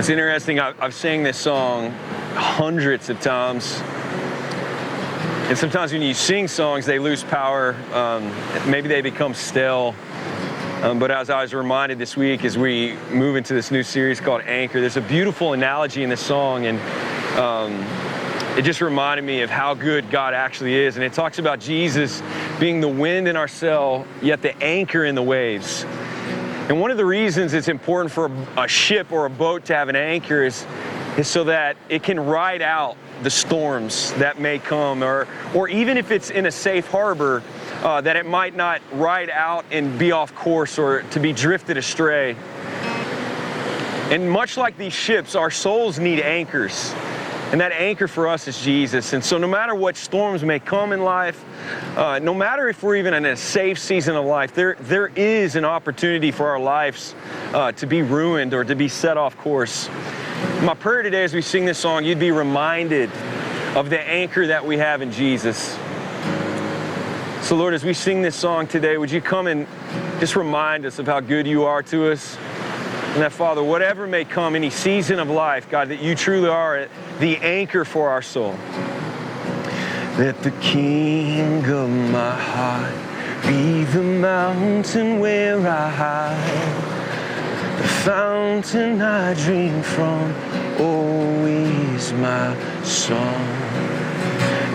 It's interesting, I've sang this song hundreds of times. And sometimes when you sing songs, they lose power. Maybe they become stale. But as I was reminded this week as we move into this new series called Anchor, there's a beautiful analogy in this song. And it just reminded me of how good God actually is. And it talks about Jesus being the wind in our sail, yet the anchor in the waves. And one of the reasons it's important for a ship or a boat to have an anchor is so that it can ride out the storms that may come, or even if it's in a safe harbor, that it might not ride out and be off course or to be drifted astray. And much like these ships, our souls need anchors. And that anchor for us is Jesus. And so no matter what storms may come in life, no matter if we're even in a safe season of life, there is an opportunity for our lives to be ruined or to be set off course. My prayer today as we sing this song, you'd be reminded of the anchor that we have in Jesus. So Lord, as we sing this song today, would you come and just remind us of how good you are to us? And that, Father, whatever may come, any season of life, God, that you truly are the anchor for our soul. Let the King of my heart be the mountain where I hide, the fountain I drink from, always my song.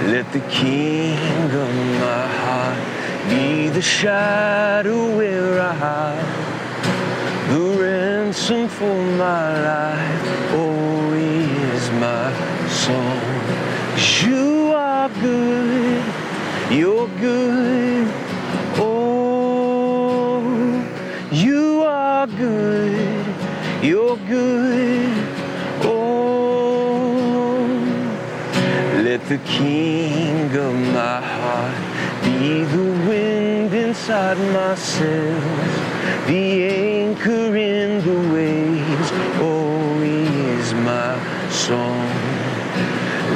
Let the King of my heart be the shadow where I hide, the ransom for my life, always my song. 'Cause you are good, you're good, oh, you are good, you're good, oh. Let the King of my heart be the wind inside my sails, the anchor in the waves, always my song.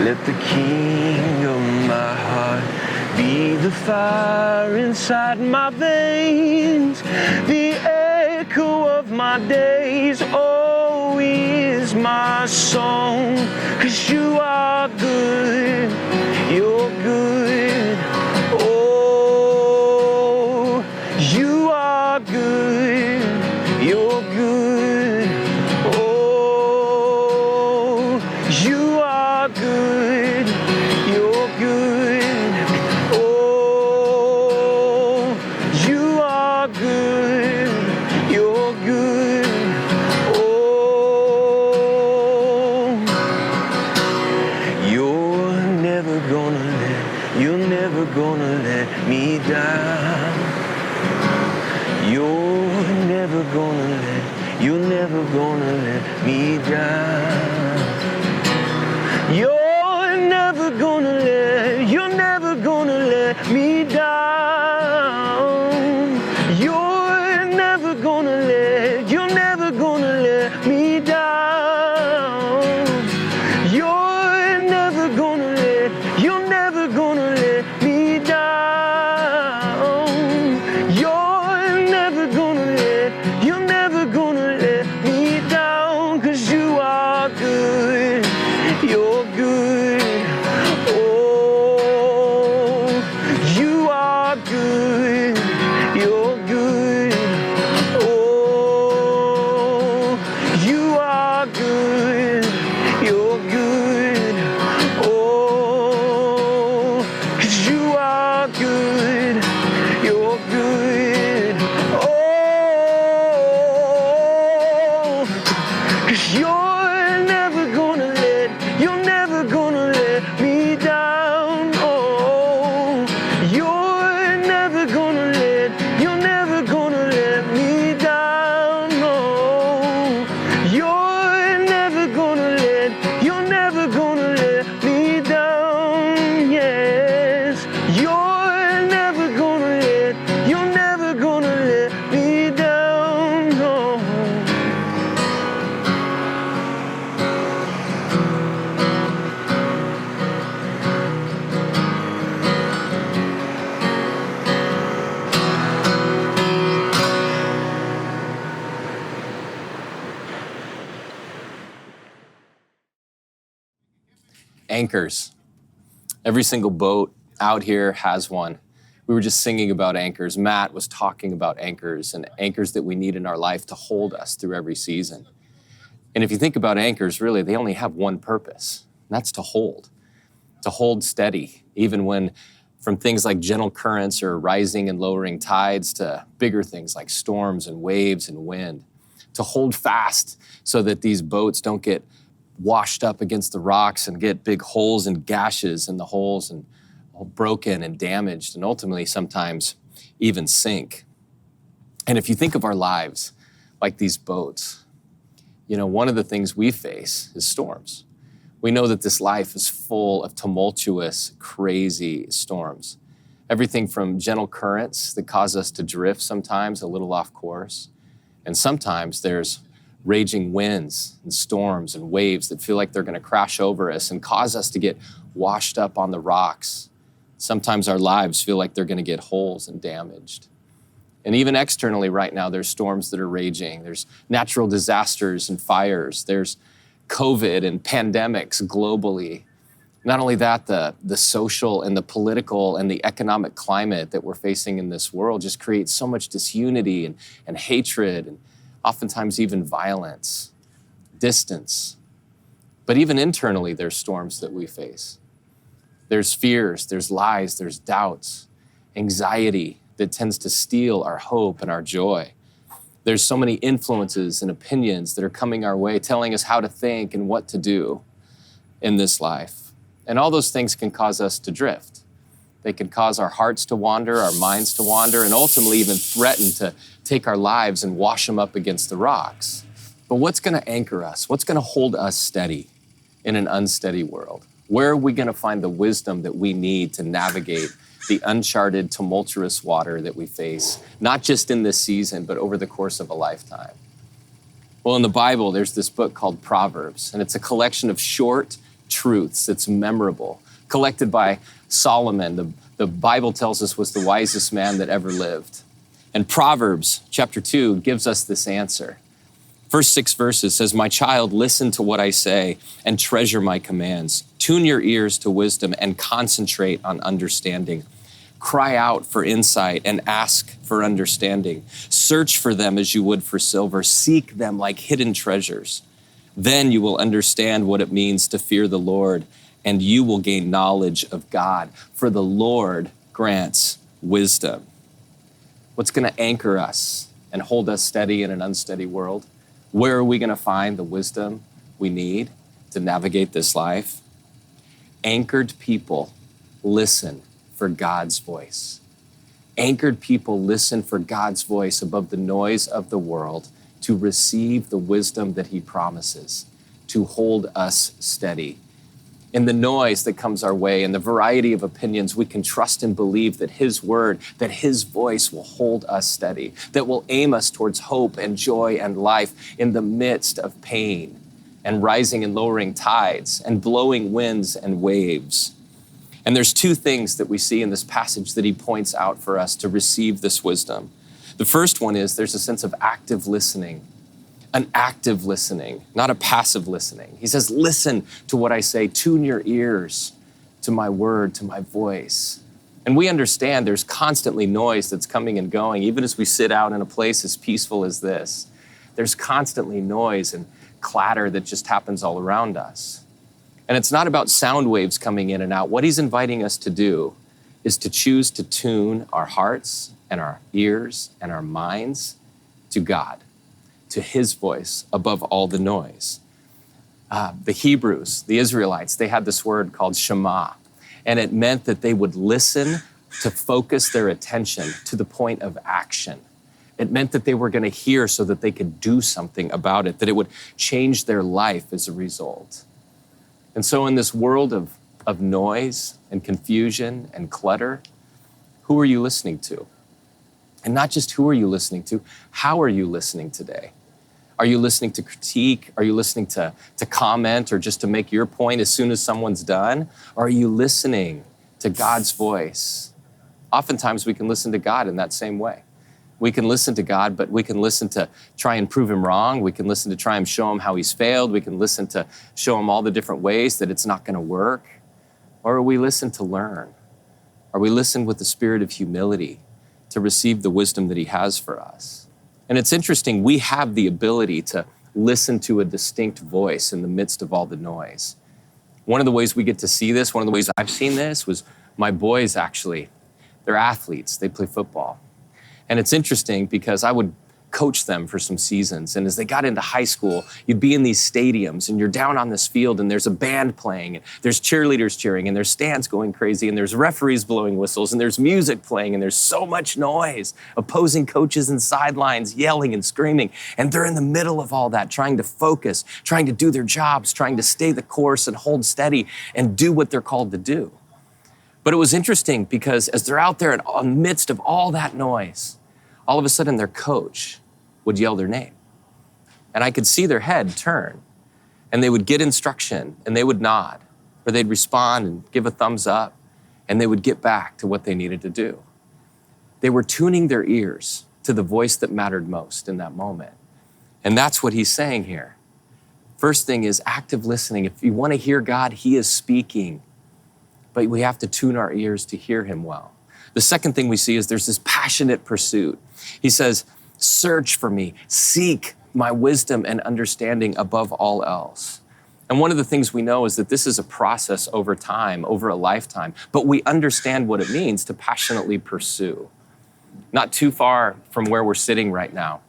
Let the King of my heart be the fire inside my veins, the echo of my days, always my song. 'Cause you are good, you're good, oh, you are good, you're good, oh, you are good, you're good, oh, you are good, you're good, oh. You're never gonna let me down. You're never gonna let me down. You're never gonna let me down. You're never gonna let me down. You're never gonna let me down. You're never gonna let me down. 'Cause you are good, you're good, oh, you Anchors. Every single boat out here has one. We were just singing about anchors. Matt was talking about anchors and anchors that we need in our life to hold us through every season. And if you think about anchors, really, they only have one purpose, and that's to hold steady, even when from things like gentle currents or rising and lowering tides to bigger things like storms and waves and wind, to hold fast so that these boats don't get washed up against the rocks and get big holes and gashes in the holes and all broken and damaged and ultimately sometimes even sink. And if you think of our lives like these boats, one of the things we face is storms. We know that this life is full of tumultuous, crazy storms. Everything from gentle currents that cause us to drift sometimes a little off course. And sometimes there's raging winds and storms and waves that feel like they're going to crash over us and cause us to get washed up on the rocks. Sometimes our lives feel like they're going to get holes and damaged. And even externally right now, there's storms that are raging. There's natural disasters and fires. There's COVID and pandemics globally. Not only that, the social and the political and the economic climate that we're facing in this world just creates so much disunity and hatred and oftentimes even violence, distance. But even internally, there's storms that we face. There's fears, there's lies, there's doubts, anxiety that tends to steal our hope and our joy. There's so many influences and opinions that are coming our way, telling us how to think and what to do in this life. And all those things can cause us to drift. They can cause our hearts to wander, our minds to wander, and ultimately even threaten to take our lives and wash them up against the rocks. But what's going to anchor us? What's going to hold us steady in an unsteady world? Where are we going to find the wisdom that we need to navigate the uncharted, tumultuous water that we face, not just in this season, but over the course of a lifetime? Well, in the Bible, there's this book called Proverbs, and it's a collection of short truths that's memorable, collected by Solomon. The Bible tells us was the wisest man that ever lived. And Proverbs chapter 2 gives us this answer. First 6 verses says, "My child, listen to what I say and treasure my commands. Tune your ears to wisdom and concentrate on understanding. Cry out for insight and ask for understanding. Search for them as you would for silver. Seek them like hidden treasures. Then you will understand what it means to fear the Lord, and you will gain knowledge of God, for the Lord grants wisdom." What's going to anchor us and hold us steady in an unsteady world? Where are we going to find the wisdom we need to navigate this life? Anchored people listen for God's voice. Anchored people listen for God's voice above the noise of the world to receive the wisdom that he promises, to hold us steady. In the noise that comes our way and the variety of opinions, we can trust and believe that his word, that his voice will hold us steady, that will aim us towards hope and joy and life in the midst of pain and rising and lowering tides and blowing winds and waves. And there's 2 things that we see in this passage that he points out for us to receive this wisdom. The first one is there's a sense of active listening. An active listening, not a passive listening. He says, listen to what I say, tune your ears to my word, to my voice. And we understand there's constantly noise that's coming and going, even as we sit out in a place as peaceful as this. There's constantly noise and clatter that just happens all around us. And it's not about sound waves coming in and out. What he's inviting us to do is to choose to tune our hearts and our ears and our minds to God, to his voice above all the noise. The Hebrews, the Israelites, they had this word called Shema, and it meant that they would listen to focus their attention to the point of action. It meant that they were going to hear so that they could do something about it, that it would change their life as a result. And so in this world of noise and confusion and clutter, who are you listening to? And not just who are you listening to, how are you listening today? Are you listening to critique? Are you listening to comment or just to make your point as soon as someone's done? Or are you listening to God's voice? Oftentimes we can listen to God in that same way. We can listen to God, but we can listen to try and prove him wrong. We can listen to try and show him how he's failed. We can listen to show him all the different ways that it's not going to work. Or we listen to learn. Or we listen with the spirit of humility to receive the wisdom that he has for us. And it's interesting, we have the ability to listen to a distinct voice in the midst of all the noise. One of the ways we get to see this, one of the ways I've seen this was my boys actually, they're athletes, they play football. And it's interesting because I would coach them for some seasons. And as they got into high school, you'd be in these stadiums and you're down on this field and there's a band playing and there's cheerleaders cheering and there's stands going crazy and there's referees blowing whistles and there's music playing and there's so much noise, opposing coaches and sidelines yelling and screaming. And they're in the middle of all that, trying to focus, trying to do their jobs, trying to stay the course and hold steady and do what they're called to do. But it was interesting because as they're out there in the midst of all that noise, all of a sudden their coach would yell their name. And I could see their head turn and they would get instruction and they would nod or they'd respond and give a thumbs up and they would get back to what they needed to do. They were tuning their ears to the voice that mattered most in that moment. And that's what he's saying here. First thing is active listening. If you want to hear God, he is speaking, but we have to tune our ears to hear him well. The second thing we see is there's this passionate pursuit. He says, search for me, seek my wisdom and understanding above all else. And one of the things we know is that this is a process over time, over a lifetime, but we understand what it means to passionately pursue. Not too far from where we're sitting right now,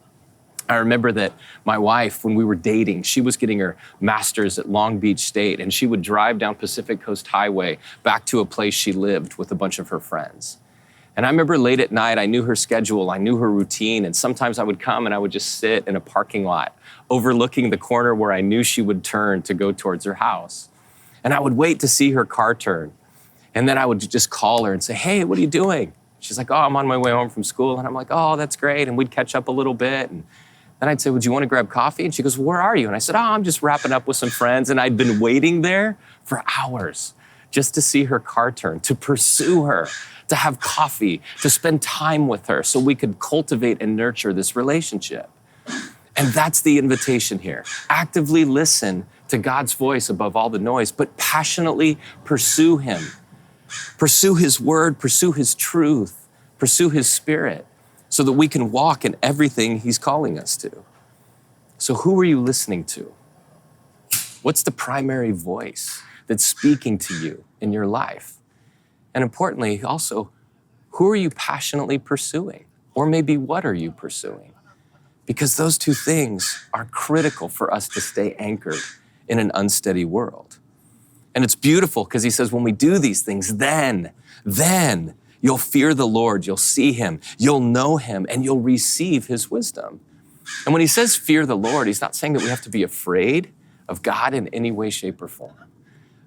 I remember that my wife, when we were dating, she was getting her master's at Long Beach State, and she would drive down Pacific Coast Highway back to a place she lived with a bunch of her friends. And I remember late at night, I knew her schedule, I knew her routine, and sometimes I would come and I would just sit in a parking lot overlooking the corner where I knew she would turn to go towards her house. And I would wait to see her car turn. And then I would just call her and say, hey, what are you doing? She's like, oh, I'm on my way home from school. And I'm like, oh, that's great. And we'd catch up a little bit. And then I'd say, would you want to grab coffee? And she goes, well, where are you? And I said, oh, I'm just wrapping up with some friends. And I'd been waiting there for hours just to see her car turn, to pursue her, to have coffee, to spend time with her so we could cultivate and nurture this relationship. And that's the invitation here. Actively listen to God's voice above all the noise, but passionately pursue him. Pursue his word, pursue his truth, pursue his spirit so that we can walk in everything he's calling us to. So who are you listening to? What's the primary voice that's speaking to you in your life? And importantly, also, who are you passionately pursuing? Or maybe what are you pursuing? Because those two things are critical for us to stay anchored in an unsteady world. And it's beautiful because he says, when we do these things, then you'll fear the Lord, you'll see him, you'll know him, and you'll receive his wisdom. And when he says fear the Lord, he's not saying that we have to be afraid of God in any way, shape, or form.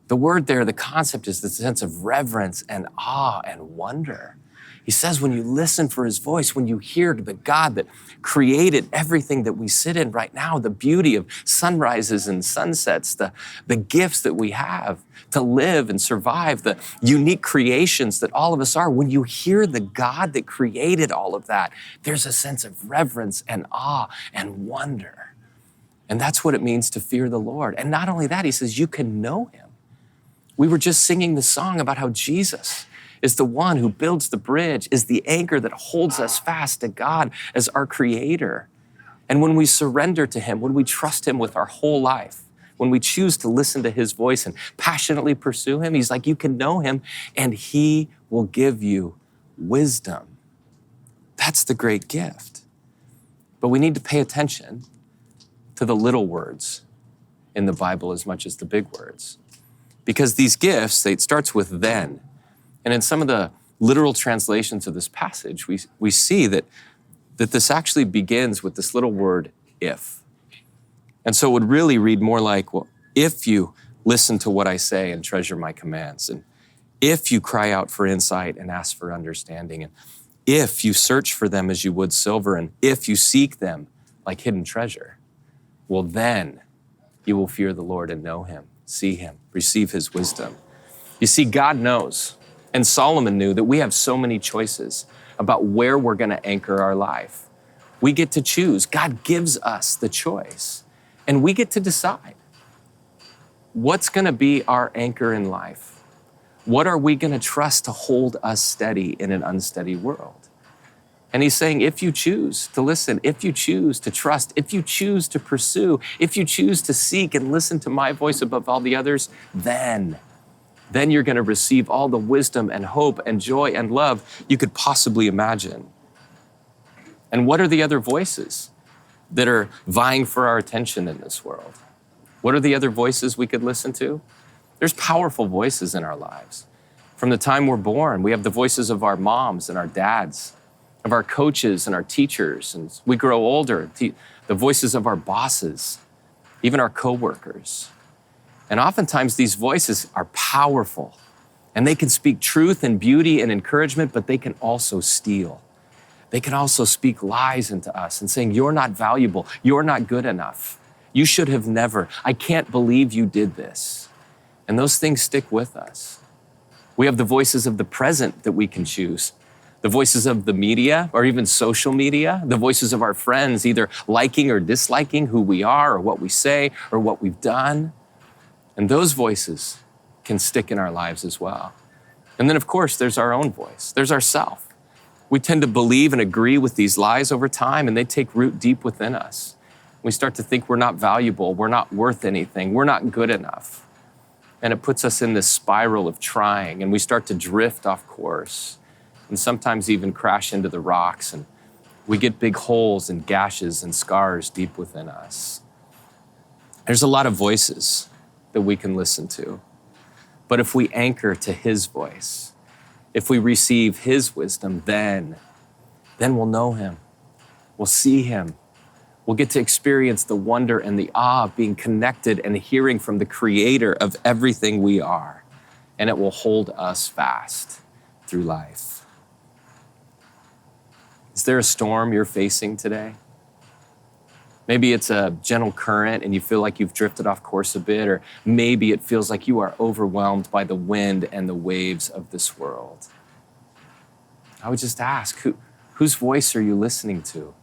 The word there, the concept is the sense of reverence and awe and wonder. He says when you listen for his voice, when you hear the God that created everything that we sit in right now, the beauty of sunrises and sunsets, the gifts that we have to live and survive, the unique creations that all of us are, when you hear the God that created all of that, there's a sense of reverence and awe and wonder. And that's what it means to fear the Lord. And not only that, he says you can know him. We were just singing the song about how Jesus is the one who builds the bridge, is the anchor that holds us fast to God as our creator. And when we surrender to him, when we trust him with our whole life, when we choose to listen to his voice and passionately pursue him, he's like, you can know him and he will give you wisdom. That's the great gift. But we need to pay attention to the little words in the Bible as much as the big words. Because these gifts, it starts with then. And in some of the literal translations of this passage, we see that this actually begins with this little word, if. And so it would really read more like, well, if you listen to what I say and treasure my commands, and if you cry out for insight and ask for understanding, and if you search for them as you would silver, and if you seek them like hidden treasure, well, then you will fear the Lord and know him, see him, receive his wisdom. You see, God knows, and Solomon knew that we have so many choices, about where we're going to anchor our life. We get to choose. God gives us the choice, and we get to decide what's going to be our anchor in life. What are we going to trust to hold us steady in an unsteady world? And he's saying, if you choose to listen, if you choose to trust, if you choose to pursue, if you choose to seek and listen to my voice above all the others, then you're going to receive all the wisdom and hope and joy and love you could possibly imagine. And what are the other voices that are vying for our attention in this world? What are the other voices we could listen to? There's powerful voices in our lives. From the time we're born, we have the voices of our moms and our dads, of our coaches and our teachers. And as we grow older, the voices of our bosses, even our coworkers. And oftentimes these voices are powerful, and they can speak truth and beauty and encouragement, but they can also steal. They can also speak lies into us and saying, you're not valuable, you're not good enough. You should have never. I can't believe you did this. And those things stick with us. We have the voices of the present that we can choose. The voices of the media or even social media, the voices of our friends, either liking or disliking who we are or what we say or what we've done. And those voices can stick in our lives as well. And then, of course, there's our own voice. There's ourself. We tend to believe and agree with these lies over time, and they take root deep within us. We start to think we're not valuable, we're not worth anything, we're not good enough. And it puts us in this spiral of trying, and we start to drift off course, and sometimes even crash into the rocks, and we get big holes and gashes and scars deep within us. There's a lot of voices that we can listen to. But if we anchor to his voice, if we receive his wisdom, then we'll know him. We'll see him. We'll get to experience the wonder and the awe of being connected and hearing from the creator of everything we are. And it will hold us fast through life. Is there a storm you're facing today? Maybe it's a gentle current and you feel like you've drifted off course a bit, or maybe it feels like you are overwhelmed by the wind and the waves of this world. I would just ask, whose voice are you listening to?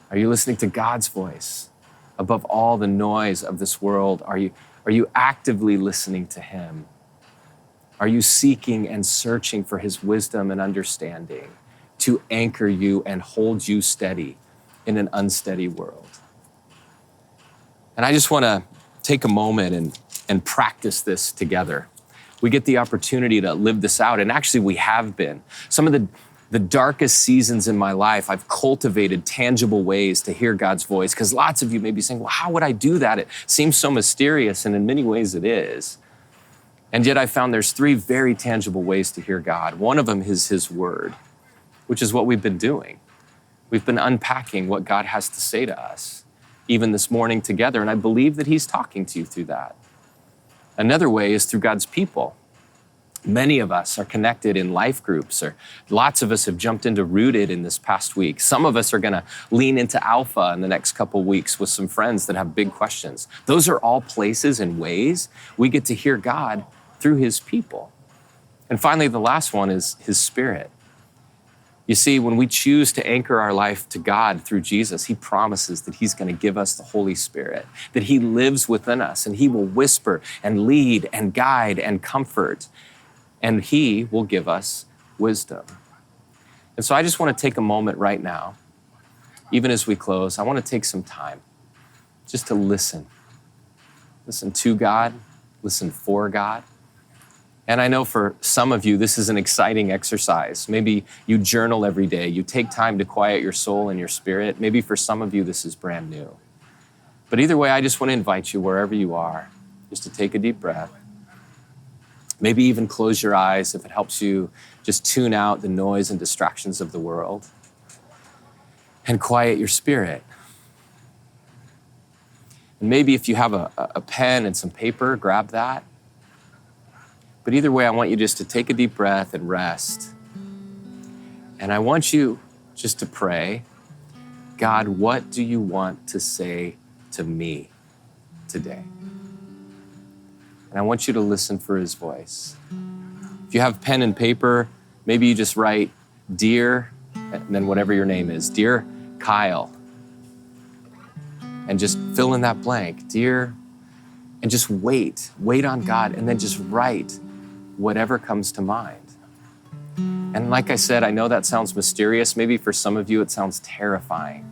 Are you listening to God's voice above all the noise of this world? Are you actively listening to him? Are you seeking and searching for his wisdom and understanding to anchor you and hold you steady in an unsteady world? And I just want to take a moment and practice this together. We get the opportunity to live this out, and actually we have been. Some of the darkest seasons in my life, I've cultivated tangible ways to hear God's voice, because lots of you may be saying, well, how would I do that? It seems so mysterious, and in many ways it is. And yet I found there's 3 very tangible ways to hear God. One of them is his word, which is what we've been doing. We've been unpacking what God has to say to us, even this morning together, and I believe that he's talking to you through that. Another way is through God's people. Many of us are connected in life groups, or lots of us have jumped into Rooted in this past week. Some of us are gonna lean into Alpha in the next couple weeks with some friends that have big questions. Those are all places and ways we get to hear God through his people. And finally, the last one is his Spirit. You see, when we choose to anchor our life to God through Jesus, he promises that he's going to give us the Holy Spirit, that he lives within us, and he will whisper and lead and guide and comfort, and he will give us wisdom. And so I just want to take a moment right now, even as we close. I want to take some time just to listen. Listen to God, listen for God. And I know for some of you, this is an exciting exercise. Maybe you journal every day. You take time to quiet your soul and your spirit. Maybe for some of you, this is brand new. But either way, I just want to invite you, wherever you are, just to take a deep breath. Maybe even close your eyes if it helps you just tune out the noise and distractions of the world. And quiet your spirit. And maybe if you have a pen and some paper, grab that. But either way, I want you just to take a deep breath and rest. And I want you just to pray, God, what do you want to say to me today? And I want you to listen for his voice. If you have pen and paper, maybe you just write dear, and then whatever your name is, dear Kyle, and just fill in that blank, dear, and just wait on God, and then just write whatever comes to mind. And like I said, I know that sounds mysterious. Maybe for some of you, it sounds terrifying.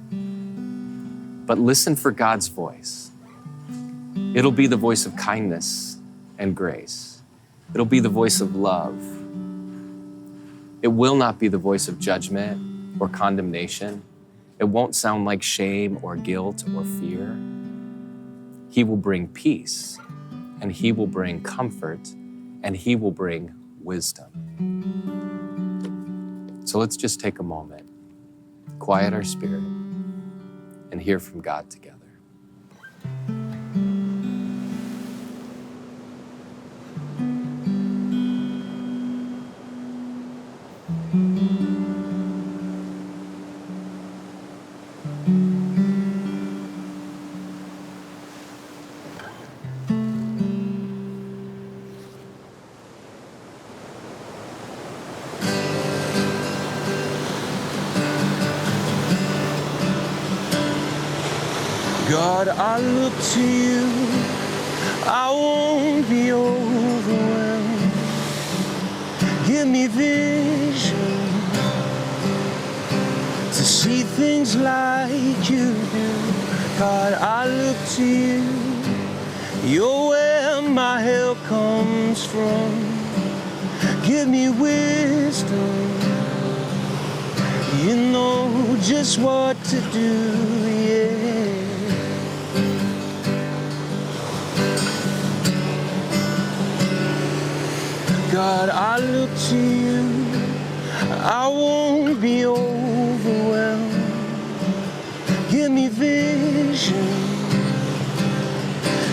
But listen for God's voice. It'll be the voice of kindness and grace. It'll be the voice of love. It will not be the voice of judgment or condemnation. It won't sound like shame or guilt or fear. He will bring peace, and he will bring comfort, and he will bring wisdom. So let's just take a moment, quiet our spirit, and hear from God together. God, I look to you, I won't be overwhelmed. Give me vision to see things like you do. God, I look to you, you're where my help comes from. Give me wisdom, you know just what to do, yeah. God, I look to you, I won't be overwhelmed. Give me vision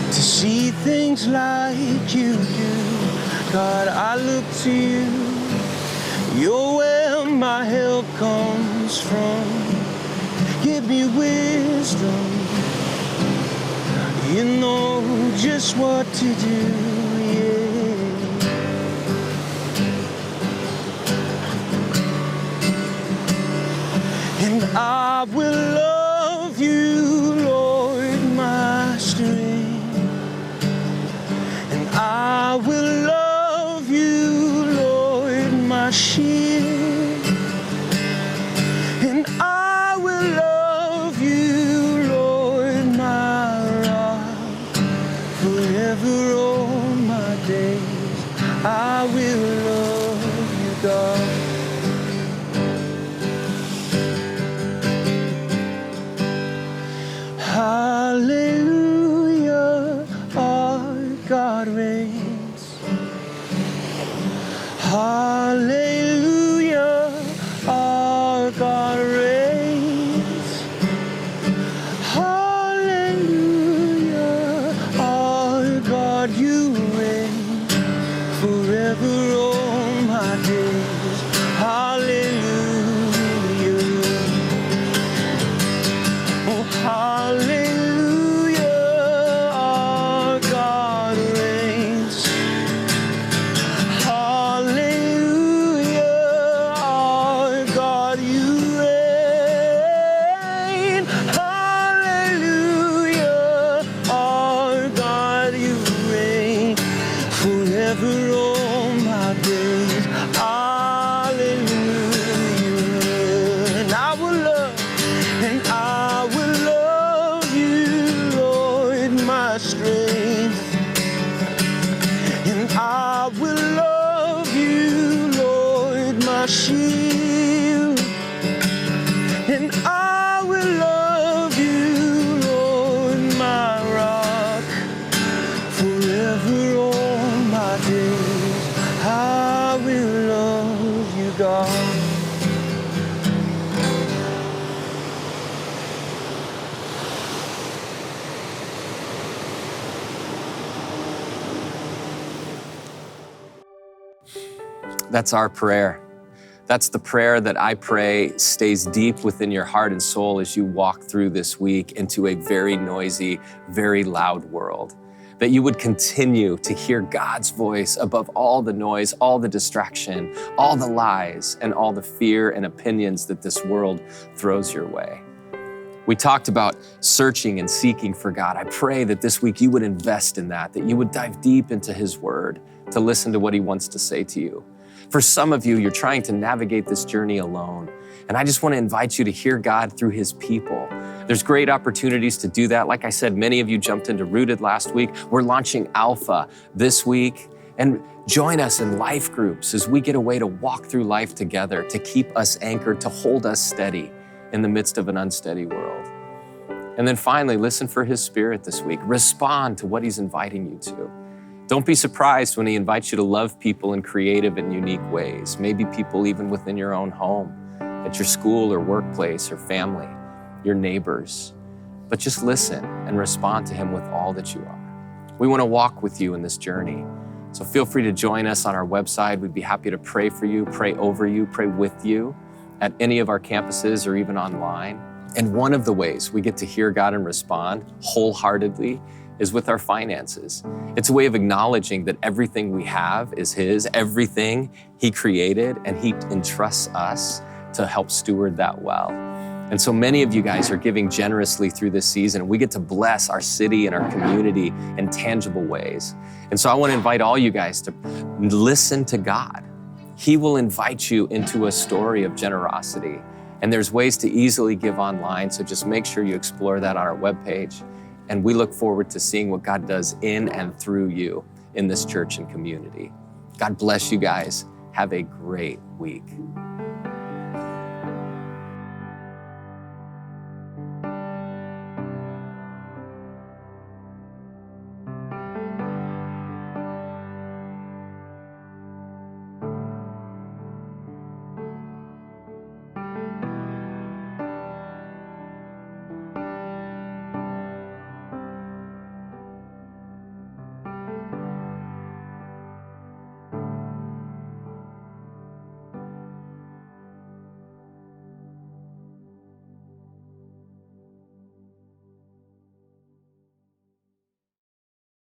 to see things like you do. God, I look to you, you're where my help comes from. Give me wisdom, you know just what to do, yeah. And I will love you, Lord, my strength. And I will love you, Lord, my shield. And I will love you, Lord, my rock. Forever all my days, I will love you, God. Hallelujah, our God reigns. Hallelujah, our God reigns. Hallelujah, our God, you reign forever all my days. Hallelujah. Oh, hallelujah, our God reigns. Hallelujah, our God, you reign. Hallelujah, our God, you reign forever all my days. Hallelujah. And I will love, and I will love you, Lord, my strength. And I will love you, Lord, my shield. And I will love you, Lord, my rock. Forever all my days, I will love you, God. That's our prayer. That's the prayer that I pray stays deep within your heart and soul as you walk through this week into a very noisy, very loud world. that you would continue to hear God's voice above all the noise, all the distraction, all the lies, and all the fear and opinions that this world throws your way. We talked about searching and seeking for God. I pray that this week you would invest in that you would dive deep into His Word to listen to what He wants to say to you. For some of you, you're trying to navigate this journey alone. And I just want to invite you to hear God through His people. There's great opportunities to do that. Like I said, many of you jumped into Rooted last week. We're launching Alpha this week. And join us in life groups as we get a way to walk through life together, to keep us anchored, to hold us steady in the midst of an unsteady world. And then finally, listen for His Spirit this week. Respond to what He's inviting you to. Don't be surprised when He invites you to love people in creative and unique ways, maybe people even within your own home, at your school or workplace or family, your neighbors. But just listen and respond to Him with all that you are. We want to walk with you in this journey. So feel free to join us on our website. We'd be happy to pray for you, pray over you, pray with you at any of our campuses or even online. And one of the ways we get to hear God and respond wholeheartedly is with our finances. It's a way of acknowledging that everything we have is His, everything He created, and He entrusts us to help steward that well. And so many of you guys are giving generously through this season. We get to bless our city and our community in tangible ways. And so I want to invite all you guys to listen to God. He will invite you into a story of generosity. And there's ways to easily give online, so just make sure you explore that on our webpage. And we look forward to seeing what God does in and through you in this church and community. God bless you guys. Have a great week.